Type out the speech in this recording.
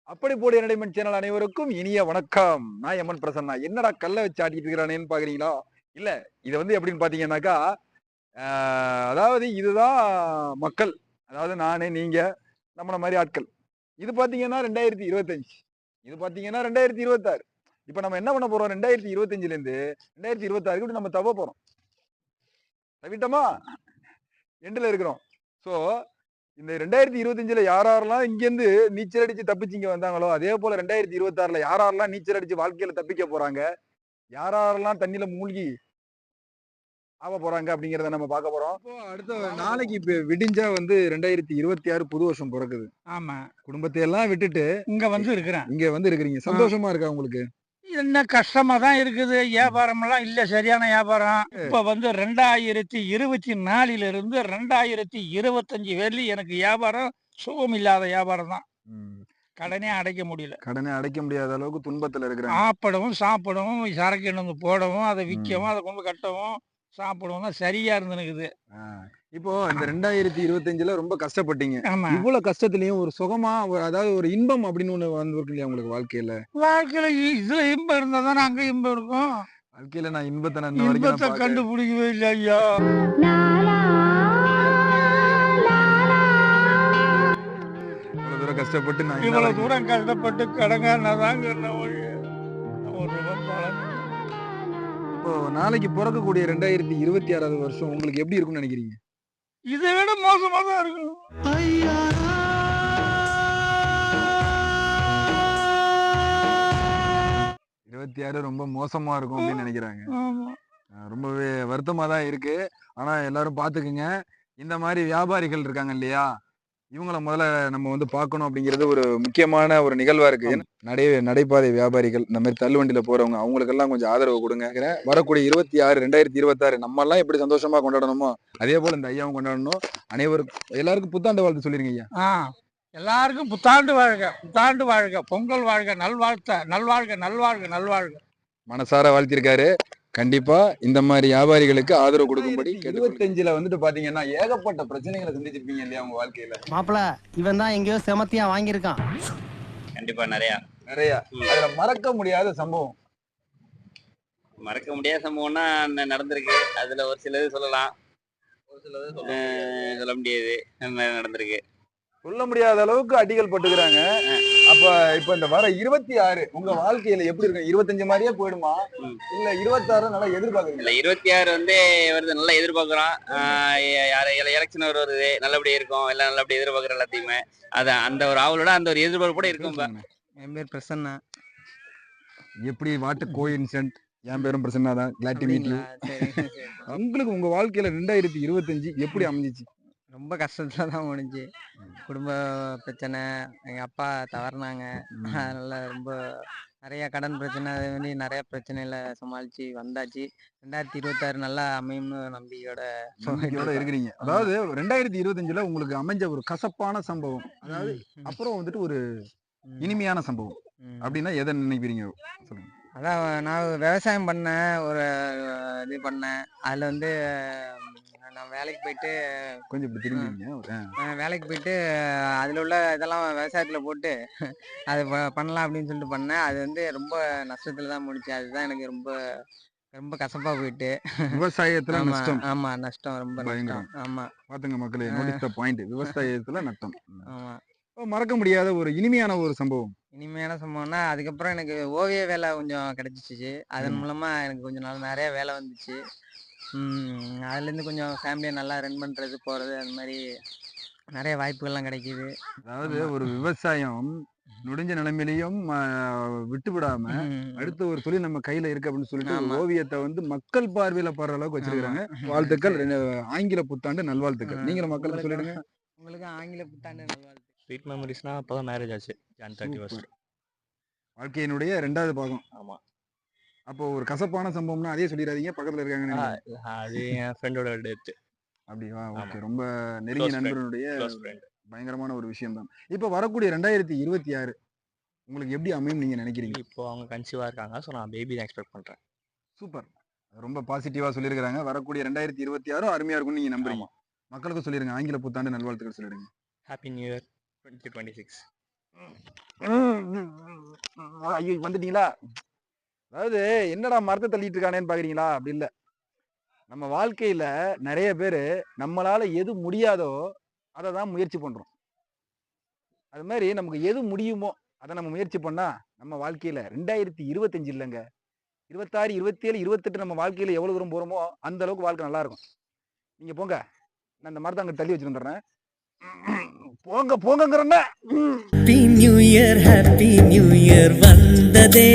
அப்படி போடு entertainment channel அனைவருக்கும் இனிய வணக்கம். நான் எம்என் பிரசன்னா. என்னடா கல்ல வச்சு ஆட்டிட்டு இருக்கிறானேன்னு பாக்குறீங்களா? இல்ல, இது வந்து எப்படின்னு பாத்தீங்கன்னாக்கா, ஆ, அதாவது இதுதான் மக்கள். அதாவது நானு, நீங்க, நம்மள மாரி ஆட்கள். இது பாத்தீங்கன்னா 2025. இது பாத்தீங்கன்னா 2026. இப்ப நம்ம என்ன பண்ண போறோம்? 2025ல இருந்து 2026க்கு இப்படி நம்ம தவ்வ போறோம். தவிட்டோமா? எண்டுல இருக்கிறோம். சோ, இந்த 2025ல யாரெல்லாம் இங்கேருந்து நீச்சல் அடிச்சு தப்பிச்சு இங்க வந்தாங்களோ, அதே போல 2026ல யாரெல்லாம் நீச்சல் அடிச்சு வாழ்க்கையில தப்பிக்க போறாங்க, யாரெல்லாம் தண்ணியில மூழ்கி ஆவ போறாங்க அப்படிங்கிறத நம்ம பார்க்க போறோம். இப்போ அடுத்த நாளைக்கு இப்ப விடிஞ்சா வந்து 2026 புது வருஷம் பொறக்குது. ஆமா. குடும்பத்தை எல்லாம் விட்டுட்டு இங்க வந்து இருக்கிறேன். இங்க வந்து இருக்கிறீங்க. சந்தோஷமா இருக்கா உங்களுக்கு? என்ன கஷ்டமா தான் இருக்குது. வியாபாரமெல்லாம் இல்ல சரியான வியாபாரம். இப்ப வந்து 2024லிருந்து 2025 வரையிலும் எனக்கு வியாபாரம் சுகம் இல்லாத வியாபாரம் தான். ம். கடனே அடைக்க முடியல. கடனை அடைக்க முடியாத அளவுக்கு துன்பத்துல இருக்கிறாங்க. சாப்பிடவும், சரக்கு கொண்டு வந்து போடவும், அத ம். விக்கவும், அத கொண்டு கட்டவும், சாப்பிடவும் தான் சரியா இருந்துனுக்குது. ஆ. இப்போ இந்த 2025ல ரொம்ப கஷ்டப்பட்டீங்க. ஆமா. இவ்வளவு கஷ்டத்துலயும் ஒரு சுகமா அதாவது ஒரு இன்பம் அப்படின்னு ஒண்ணு வந்திருக்கு இல்லையா உங்களுக்கு வாழ்க்கையில? வாழ்க்கையில இதுல இன்பம் இருந்தா தானே அங்க இன்பம் இருக்கும். வாழ்க்கையில நான் இன்பத்தை நான் இன்ன வரைக்கும் இன்பத்த நான் பார்க்க கண்டுபிடிக்கவே இல்ல ஐயா. இவ்வளவு தூரம் கஷ்டப்பட்டு நான் இன்ன இவ்வளவு வரைக்கும் தூரம் கஷ்டப்பட்டு கடங்காரனாதாங்க இருந்தேன் ஒழிய, ஒரு ரூபாய் பலன் இல்ல. இப்போ நாளைக்கு பிறக்கக்கூடிய 2026வது வருஷம் உங்களுக்கு எப்படி இருக்கும்னு நினைக்கிறீங்க? இதை விட மோசமா தான் இருக்கும். 26 ரொம்ப மோசமா இருக்கும் அப்படின்னு நினைக்கிறாங்க. ஆமா. ரொம்பவே வருத்தமா தான் இருக்கு. ஆனா எல்லாரும் பாத்துக்குங்க. இந்த மாதிரி வியாபாரிகள் இருக்காங்க இல்லையா? இவங்கள முதல்ல நம்ம வந்து பார்க்கணும் அப்படிங்கிறது ஒரு முக்கியமான ஒரு நிகழ்வா இருக்கு. ஏன்னா, நடைபாதை வியாபாரிகள், இந்த மாதிரி தள்ளுவண்டியில போறவங்க, அவங்களுக்கெல்லாம் கொஞ்சம் ஆதரவு கொடுங்க. வரக்கூடிய 2026 நம்மெல்லாம் எப்படி சந்தோஷமா கொண்டாடணுமோ, அதே போல இந்த ஐயாவும் கொண்டாடணும். எல்லாருக்கும் புத்தாண்டு வாழ்த்து சொல்லிருங்க ஐயா. எல்லாருக்கும் புத்தாண்டு வாழ்க, புத்தாண்டு வாழ்க, பொங்கல் வாழ்க, நல்வாழ்க. மனசார வாழ்த்திருக்காரு. கண்டிப்பா இந்த மாதிரி வியாபாரிகளுக்கு ஆதரவு கொடுக்கும்படி 2025ல வந்துட்டு பாத்தீங்கன்னா ஏகப்பட்ட பிரச்சனைகளை சந்திச்சிருப்பீங்க இல்லையா உங்க வாழ்க்கையில? மாப்பிள இவன் தான் எங்கேயோ செமத்தியா வாங்கியிருக்கான். கண்டிப்பா நிறைய அதுல மறக்க முடியாத சம்பவம். மறக்க முடியாத சம்பவம்னா நடந்திருக்கு. அதுல ஒரு சிலது சொல்லலாம், ஒரு சிலது சொல்ல முடியாது. நடந்திருக்கு. சொல்ல முடியாத அளவுக்கு அடிகள் பட்டுக்கிறாங்க. அப்ப இப்ப இந்த வர 26 உங்க வாழ்க்கையில எப்படி இருக்கும்? 25 மாதிரியே போயிடுமா? இல்ல 26 நல்லா எதிர்பார்க்குறீங்க? இல்ல 26 வந்து வருது, நல்லா எதிர்பார்க்கிறோம். எலெக்ஷன் வருது, நல்லபடியா இருக்கும், எல்லாம் நல்லபடியா எதிர்பார்க்குற எல்லாத்தையுமே. அதான் அந்த ஒரு ஆவலோட அந்த ஒரு எதிர்பார்ப்போட இருக்கும். என் பேர் பிரசன்னா. எப்படி வாட் கோஇன்சிடென்ட். என் பேரும் பிரசன்னா தான். Glad to meet you. உங்களுக்கு உங்க வாழ்க்கையில 2025 எப்படி அமைஞ்சிச்சு? ரொம்ப கஷ்டத்துல தான் முடிஞ்சு. குடும்ப பிரச்சனை, எங்க அப்பா தவறுனாங்க. அதனால ரொம்ப நிறைய கடன் பிரச்சனை, அதே மாதிரி நிறைய பிரச்சனையில சமாளிச்சு வந்தாச்சு. 2026 நல்லா அமையும்னு நம்பிக்கையோட இருக்கிறீங்க. அதாவது 2025ல உங்களுக்கு அமைஞ்ச ஒரு கசப்பான சம்பவம், அதாவது அப்புறம் வந்துட்டு ஒரு இனிமையான சம்பவம் அப்படின்னா எதை நினைக்கிறீங்க? சொல்லுங்க. அதான் நான் விவசாயம் பண்ணேன், ஒரு இது பண்ணேன். அதுல வந்து நான் வேலைக்கு போயிட்டு கொஞ்சம் இப்படி திரும்பிங்க. வேலைக்கு போயிட்டு அதில் உள்ள இதெல்லாம் விவசாயத்தில் போட்டு அது பண்ணலாம் அப்படின்னு சொல்லிட்டு பண்ணேன். அது வந்து ரொம்ப நஷ்டத்தில் தான் முடிச்சு. அதுதான் எனக்கு ரொம்ப ரொம்ப கசப்பா போயிட்டு. விவசாயத்துல நஷ்டம். ஆமா நஷ்டம், ரொம்ப நஷ்டம். ஆமா பாத்துங்க மக்களே, நோட்டீஸ் த பாயிண்ட். விவசாயத்துல நஷ்டம். ஆமா. மறக்க முடியாத ஒரு இனிமையான ஒரு சம்பவம். இனிமையான சம்பவம்னா, அதுக்கப்புறம் எனக்கு ஓவிய வேலை கொஞ்சம் கிடைச்சிச்சு. அதன் மூலமா எனக்கு கொஞ்சம் நிறைய வேலை வந்துச்சு. அதுலேருந்து கொஞ்சம் ஃபேமிலியை நல்லா ரன் பண்ணுறது, போகிறது, அந்த மாதிரி நிறைய வாய்ப்புகள்லாம் கிடைக்கிது. அதாவது ஒரு விவசாயம் நுழைஞ்ச நிலைமையிலையும் விட்டு விடாம அடுத்த ஒரு தொழில் நம்ம கையில இருக்கு அப்படின்னு சொல்லிட்டு ஓவியத்தை வந்து மக்கள் பார்வையில படுற அளவுக்கு வச்சிருக்காங்க. வாழ்த்துக்கள். ஆங்கில புத்தாண்டு நல்வாழ்த்துக்கள். நீங்களும் மக்களுக்கு சொல்லிடுங்க. உங்களுக்கு ஆங்கில புத்தாண்டு நல்வாழ்த்து. ஸ்வீட் மெமரிஸ்னா அப்பதான் மேரேஜ் ஆச்சு, Jan 31. வாழ்க்கையினுடைய 2வது பாகம். ஆமா. அப்போ ஒரு கசப்பான சம்பவம்னா அதே சொல்லிடாதீங்க, பக்கத்துல இருக்காங்க. அது என் ஃப்ரெண்டோட டெத். அப்படியா? ஓகே. ரொம்ப நெருங்கிய நண்பனுடைய பயங்கரமான ஒரு விஷயம் தான். இப்போ வரக்கூடிய 2026 உங்களுக்கு எப்படி அமையும் நீங்க நினைக்கிறீங்க? இப்போ அவங்க கன்சீவா இருக்காங்க. ஸோ நான் பேபி தான் எக்ஸ்பெக்ட் பண்றேன். சூப்பர். ரொம்ப பாசிட்டிவா சொல்லியிருக்காங்க. வரக்கூடிய 2026 அருமையா இருக்கும்னு நீங்க நம்புறீங்க. மக்களுக்கு சொல்லிருங்க, ஆங்கில புத்தாண்டு நல்வாழ்த்துக்கள் சொல்லிடுங்க. Happy new year 2026. ஐயோ வந்துட்டீங்களா, அதாவது என்னடா மரத்தை தள்ளிட்டு இருக்கானேன்னு பாக்குறீங்களா? அப்படி இல்ல. நம்ம வாழ்க்கையில நிறைய பேரு நம்மளால எது முடியாதோ அதை தான் முயற்சி பண்றோம். அது மாதிரி நமக்கு எது முடியுமோ அதை நம்ம முயற்சி பண்ணா நம்ம வாழ்க்கையில 2025 இல்லைங்க, 26, 27, 28 நம்ம வாழ்க்கையில எவ்வளவு தூரம் போறோமோ அந்த அளவுக்கு வாழ்க்கை நல்லா இருக்கும். நீங்க போங்க, நான் இந்த மரத்தை அங்க தள்ளி வச்சுட்டு வந்துடுறேன். போங்க போங்கங்கிறேன்ன. ஹாப்பி நியூ இயர் வந்ததே.